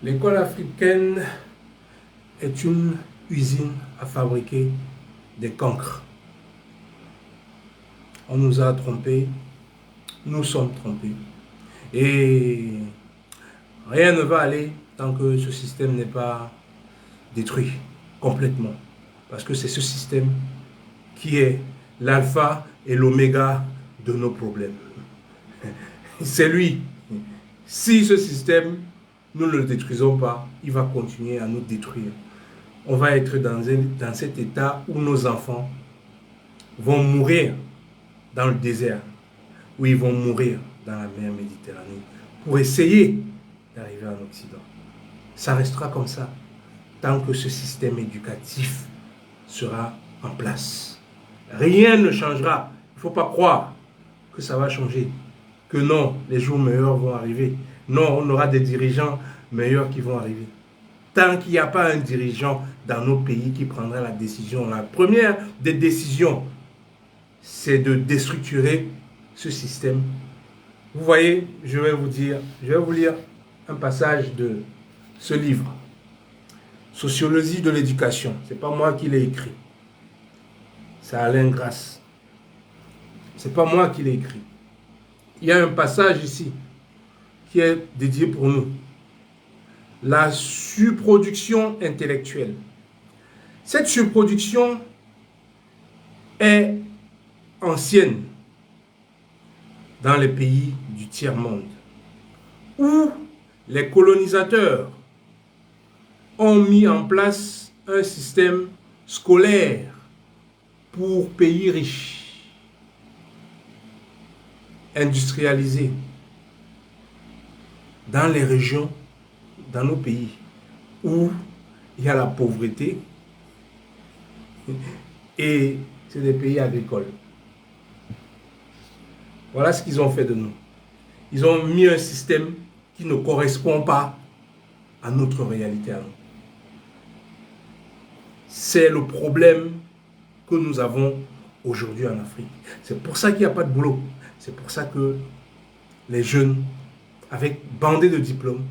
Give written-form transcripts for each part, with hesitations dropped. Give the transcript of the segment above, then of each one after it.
L'école africaine est une usine à fabriquer des cancres. On nous a trompés, nous sommes trompés. Et rien ne va aller tant que ce système n'est pas détruit complètement. Parce que c'est ce système qui est l'alpha et l'oméga de nos problèmes. C'est lui. Si ce système, nous ne le détruisons pas, il va continuer à nous détruire. On va être dans cet état où nos enfants vont mourir dans le désert, où ils vont mourir dans la mer Méditerranée, pour essayer d'arriver en Occident. Ça restera comme ça, tant que ce système éducatif sera en place. Rien ne changera. Il ne faut pas croire que ça va changer. Que non, les jours meilleurs vont arriver. Non, on aura des dirigeants meilleurs qui vont arriver. Tant qu'il n'y a pas un dirigeant dans nos pays qui prendra la décision, la première des décisions, c'est de déstructurer ce système. Vous voyez, je vais vous lire un passage de ce livre, Sociologie de l'éducation. Ce n'est pas moi qui l'ai écrit. C'est Alain Grasse. Ce n'est pas moi qui l'ai écrit. Il y a un passage ici qui est dédié pour nous. La surproduction intellectuelle. Cette surproduction est ancienne dans les pays du tiers-monde, où les colonisateurs ont mis en place un système scolaire pour pays riches, industrialisés, dans les régions, dans nos pays, où il y a la pauvreté, et c'est des pays agricoles. Voilà ce qu'ils ont fait de nous. Ils ont mis un système qui ne correspond pas à notre réalité à nous. C'est le problème que nous avons aujourd'hui en Afrique. C'est pour ça qu'il n'y a pas de boulot. C'est pour ça que les jeunes, avec bandés de diplômes,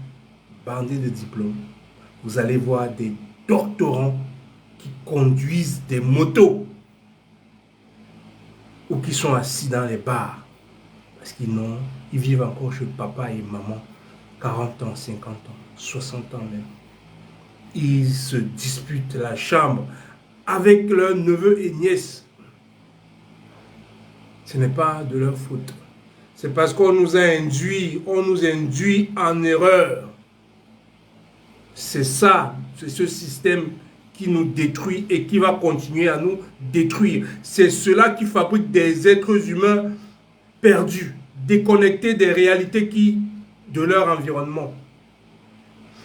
vous allez voir des doctorants qui conduisent des motos ou qui sont assis dans les bars. Parce ils vivent encore chez papa et maman, 40 ans, 50 ans, 60 ans même. Ils se disputent la chambre avec leurs neveux et nièces. Ce n'est pas de leur faute. C'est parce qu'on nous induit en erreur. C'est ça, c'est ce système qui nous détruit et qui va continuer à nous détruire. C'est cela qui fabrique des êtres humains perdus, déconnectés des réalités de leur environnement.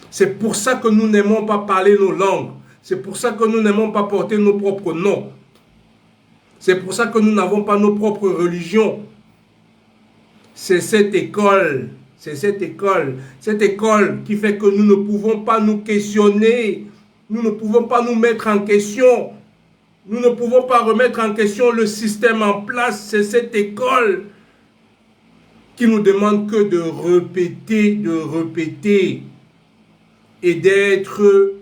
C'est pour ça que nous n'aimons pas parler nos langues. C'est pour ça que nous n'aimons pas porter nos propres noms. C'est pour ça que nous n'avons pas nos propres religions. C'est cette école qui fait que nous ne pouvons pas nous questionner. Nous ne pouvons pas nous mettre en question. Nous ne pouvons pas remettre en question le système en place. C'est cette école qui nous demande que de répéter et d'être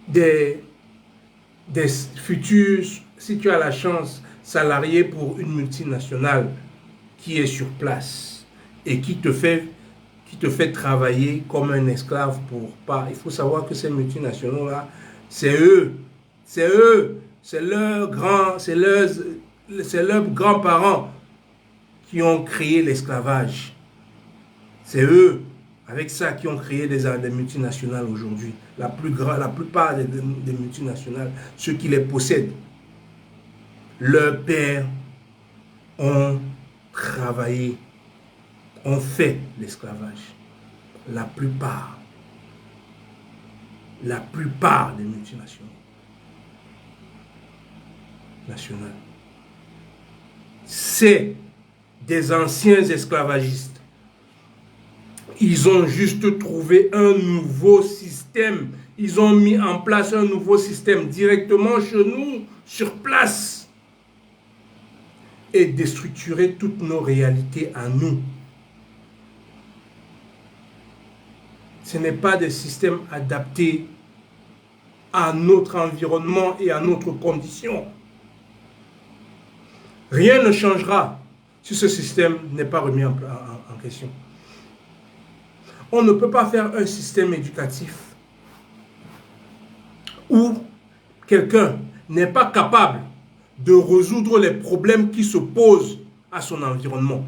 des futurs, si tu as la chance, salariés pour une multinationale qui est sur place et qui te fait travailler comme un esclave pour pas. Il faut savoir que ces multinationaux-là, c'est leurs grands-parents qui ont créé l'esclavage. C'est eux, avec ça, qui ont créé des multinationales aujourd'hui. La plupart des multinationales, ceux qui les possèdent, leurs pères ont travaillé, ont fait l'esclavage. La plupart des multinationales nationales, c'est des anciens esclavagistes. Ils ont juste trouvé un nouveau système. Ils ont mis en place un nouveau système directement chez nous, sur place. Et déstructurer toutes nos réalités à nous. Ce n'est pas des systèmes adaptés à notre environnement et à notre condition. Rien ne changera si ce système n'est pas remis en question. On ne peut pas faire un système éducatif où quelqu'un n'est pas capable de résoudre les problèmes qui se posent à son environnement,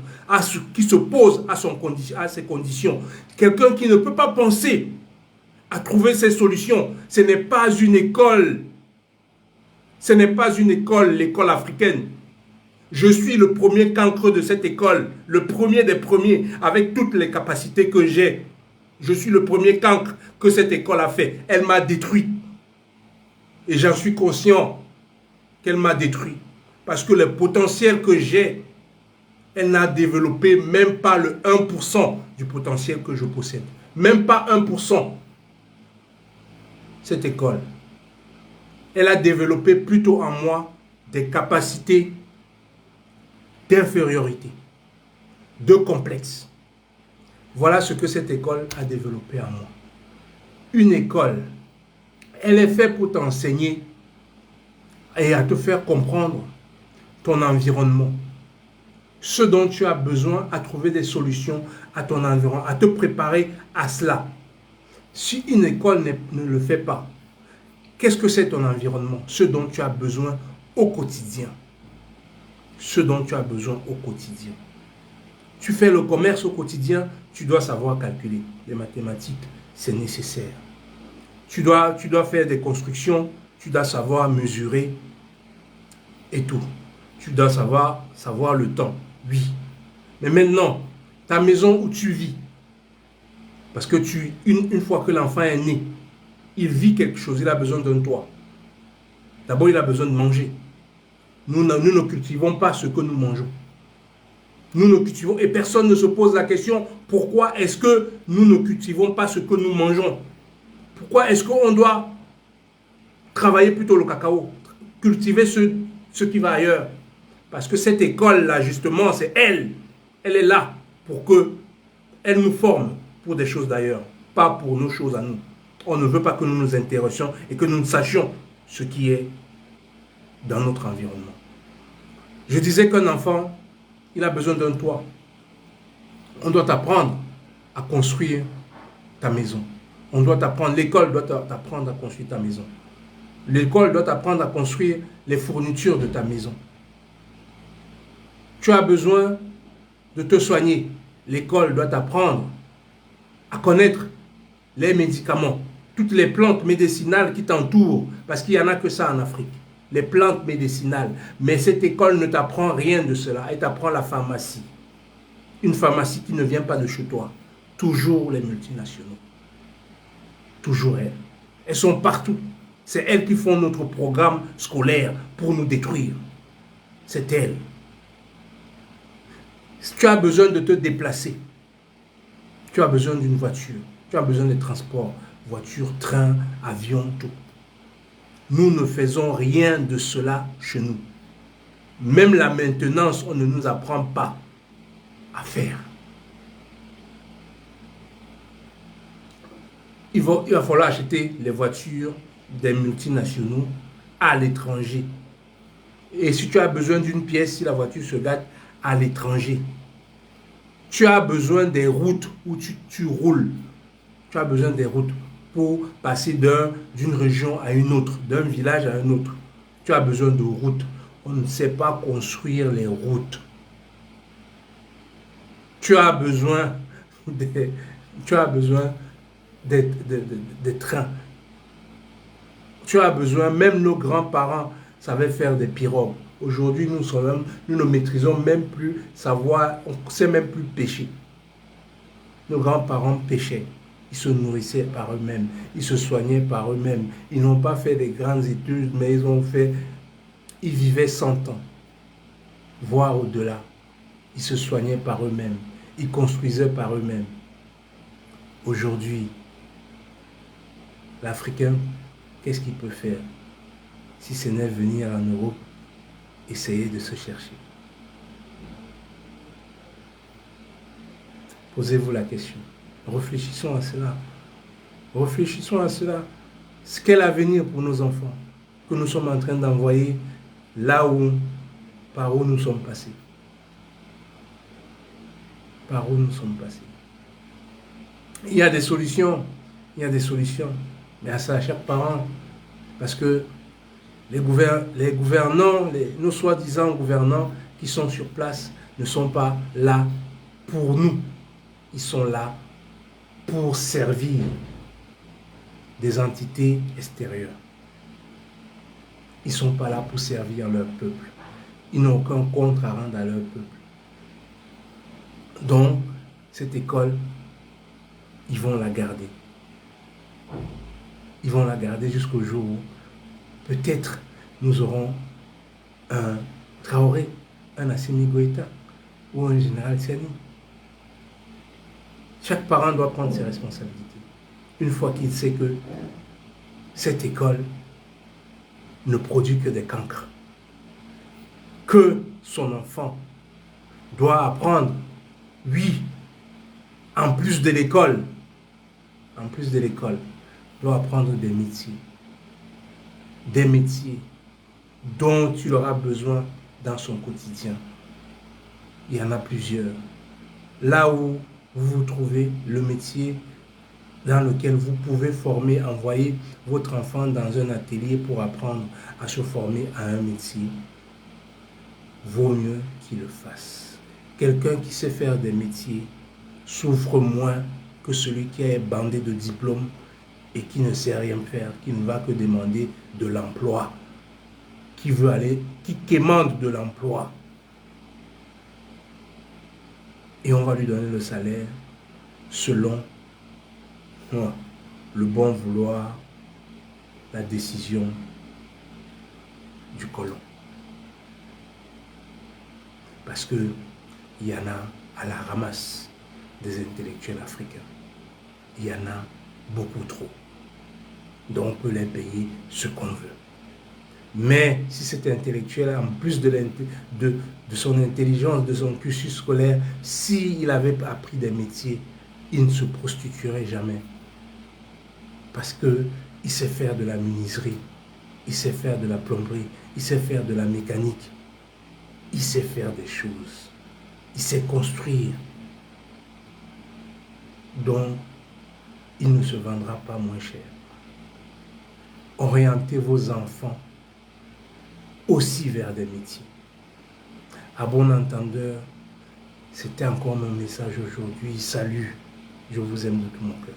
qui se posent à ses conditions. Quelqu'un qui ne peut pas penser à trouver ses solutions. Ce n'est pas une école. Ce n'est pas une école, l'école africaine. Je suis le premier cancre de cette école, le premier des premiers, avec toutes les capacités que j'ai. Je suis le premier cancre que cette école a fait. Elle m'a détruit. Et j'en suis conscient qu'elle m'a détruit. Parce que le potentiel que j'ai, elle n'a développé même pas le 1% du potentiel que je possède. Même pas 1%. Cette école. Elle a développé plutôt en moi des capacités d'infériorité, de complexe. Voilà ce que cette école a développé en moi. Une école, elle est faite pour t'enseigner et à te faire comprendre ton environnement. Ce dont tu as besoin, à trouver des solutions à ton environnement, à te préparer à cela. Si une école ne le fait pas, qu'est-ce que c'est ton environnement? Ce dont tu as besoin au quotidien. Ce dont tu as besoin au quotidien. Tu fais le commerce au quotidien, tu dois savoir calculer. Les mathématiques, c'est nécessaire. Tu dois faire des constructions, tu dois savoir mesurer et tout. Tu dois savoir le temps, oui. Mais maintenant, ta maison où tu vis, parce que une fois que l'enfant est né, il vit quelque chose, il a besoin d'un toit. D'abord, il a besoin de manger. Nous ne cultivons pas ce que nous mangeons. Nous ne cultivons, et personne ne se pose la question, pourquoi est-ce que nous ne cultivons pas ce que nous mangeons? Pourquoi est-ce qu'on doit travailler plutôt le cacao, cultiver ce qui va ailleurs? Parce que cette école-là, justement, c'est elle. Elle est là pour qu'elle nous forme pour des choses d'ailleurs, pas pour nos choses à nous. On ne veut pas que nous nous intéressions et que nous sachions ce qui est dans notre environnement. Je disais qu'un enfant, il a besoin d'un toit. On doit t'apprendre à construire ta maison. On doit t'apprendre, l'école doit t'apprendre à construire ta maison. L'école doit t'apprendre à construire les fournitures de ta maison. Tu as besoin de te soigner. L'école doit t'apprendre à connaître les médicaments, toutes les plantes médicinales qui t'entourent, parce qu'il n'y en a que ça en Afrique. Les plantes médicinales. Mais cette école ne t'apprend rien de cela. Elle t'apprend la pharmacie. Une pharmacie qui ne vient pas de chez toi. Toujours les multinationaux. Toujours elles. Elles sont partout. C'est elles qui font notre programme scolaire pour nous détruire. C'est elles. Si tu as besoin de te déplacer, tu as besoin d'une voiture, tu as besoin de transport, voiture, train, avion, tout. Nous ne faisons rien de cela chez nous. Même la maintenance, on ne nous apprend pas à faire. Il va falloir acheter les voitures des multinationaux à l'étranger. Et si tu as besoin d'une pièce, si la voiture se gâte, à l'étranger. Tu as besoin des routes où tu roules. Tu as besoin des routes pour passer d'une région à une autre, d'un village à un autre. Tu as besoin de routes. On ne sait pas construire les routes. Tu as besoin des trains. Tu as besoin, même nos grands-parents savaient faire des pirogues. Aujourd'hui, nous ne maîtrisons même plus savoir, on ne sait même plus pêcher. Nos grands-parents pêchaient. Ils se nourrissaient par eux-mêmes. Ils se soignaient par eux-mêmes. Ils n'ont pas fait des grandes études, mais ils vivaient 100 ans, voire au-delà. Ils se soignaient par eux-mêmes. Ils construisaient par eux-mêmes. Aujourd'hui, l'Africain, qu'est-ce qu'il peut faire si ce n'est venir en Europe, essayer de se chercher? Posez-vous la question. Réfléchissons à cela. Réfléchissons à cela. Quel l'avenir pour nos enfants que nous sommes en train d'envoyer là où, par où nous sommes passés. Par où nous sommes passés. Il y a des solutions. Il y a des solutions. Mais à ça, à chaque parent. Parce que les gouvernants, nos soi-disant gouvernants qui sont sur place ne sont pas là pour nous. Ils sont là pour servir des entités extérieures. Ils ne sont pas là pour servir leur peuple. Ils n'ont aucun compte à rendre à leur peuple. Donc, cette école, ils vont la garder. Ils vont la garder jusqu'au jour où peut-être nous aurons un Traoré, un Assimi Goïta ou un général Tiani. Chaque parent doit prendre ses responsabilités. Une fois qu'il sait que cette école ne produit que des cancres, que son enfant doit apprendre, oui, en plus de l'école, doit apprendre des métiers dont il aura besoin dans son quotidien. Il y en a plusieurs. Là où vous vous trouvez, le métier dans lequel vous pouvez former, envoyer votre enfant dans un atelier pour apprendre à se former à un métier, vaut mieux qu'il le fasse. Quelqu'un qui sait faire des métiers souffre moins que celui qui est bandé de diplômes et qui ne sait rien faire, qui ne va que demander de l'emploi, qui quémande de l'emploi. Et on va lui donner le salaire selon le bon vouloir, la décision du colon. Parce qu'il y en a à la ramasse des intellectuels africains. Il y en a beaucoup trop. Donc on peut les payer ce qu'on veut. Mais si cet intellectuel, en plus de son intelligence, de son cursus scolaire, s'il avait appris des métiers, il ne se prostituerait jamais. Parce qu'il sait faire de la menuiserie, il sait faire de la plomberie, il sait faire de la mécanique, il sait faire des choses, il sait construire. Donc, il ne se vendra pas moins cher. Orientez vos enfants aussi vers des métiers. À bon entendeur, c'était encore mon message aujourd'hui. Salut, je vous aime de tout mon cœur.